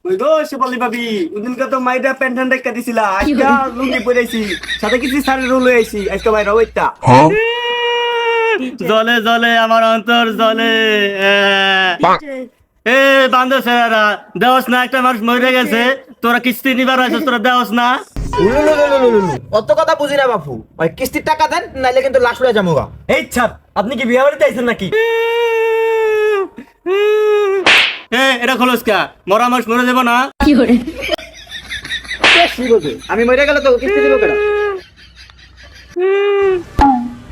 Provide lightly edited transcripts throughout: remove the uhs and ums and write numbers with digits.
ওই গো শেফালি ভাবি ওদিনকে তো মাইরা প্যান্ট ট্যান্ট রেখে দিছিলা আজকে লুঙ্গি পরেছি সাথে কিছু শাড়ি রোল হয়েছি আজকে বাইরে ওইটা জলে জলে আমার অন্তর জলে এ বান্ধব স্যারা দেওস না একটা মানুষ মরে গেছে তোরা কিস্তি নিবার আছে তোরা দেওস না অত কথা বুঝি না বাপু ওই কিস্তির টাকা দেন নাইলে কিন্তু লাশ উড়ে যামুগা। এই ছাপ আপনি কি বিয়ে বাড়িতে আইছেন নাকি এটা খোলস কা মরা মানুষ মরে যাবো না আমি মরে গেলে তো কিস্তি দিব কেন?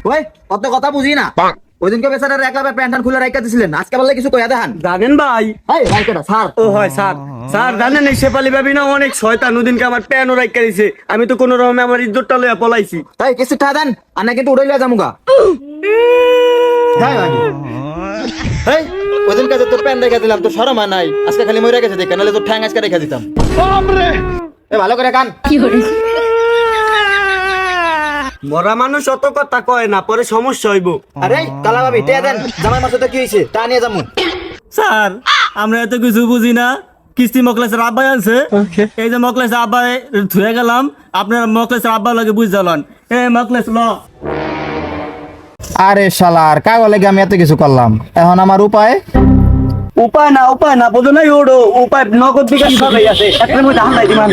ওই অত কথা বুঝি না। ওই দিনকে বেচারার একলা প্যান্ট খুলে রাইখা দিছিলেন, আজকে বললে কিছু কইয়া দেখান। জানেন ভাই এই ভাই কেডা স্যার? ও হয় স্যার স্যার জানেন এই শেফালি ভাবি না অনেক শয়তান ওদিনকে আমার প্যানও রাইখা দিছে আমি তো কোনো রকমে আমার ইজ্জতটা লইয়া পলাইছি তাই কিস্তির টাকা দেন আনা কিন্তু উড়াইলা যামুগা। হ্যাঁ ভাই এই ওই দিনকে যে তোর প্যান্ট রেখে দিলাম তো শরম হয় নাই, আজকে খালি মরে গেছে দেখে নাহলে তোর ঠ্যাং আজকে রেখে দিতাম। এ ভালো করে কান। মরা মানুষ অত কথা কয় না পরে সমস্যা হইব আরে কালা ভাবি তে দেন, জামাই মাসে তো কি হইছে তা নিয়ে যামু। স্যার আমরা এত কিছু বুঝি না কিস্তি মকলেসের আব্বাই আনছে এই যে মকলেসের আব্বাই ধুয়ে গেলাম আপনারা মকলেসের আব্বা লাগে বুঝ জ্বালান এ মকলেস ল আরে শালার কাগজ লাগে আমি এত কিছু করলাম, এখন আমার উপায় উপায় না বোঝো নাই ওড়ো উপায় নগদ বিকাশ সবাই আছে একটা মধ্যে হামলাই দিমান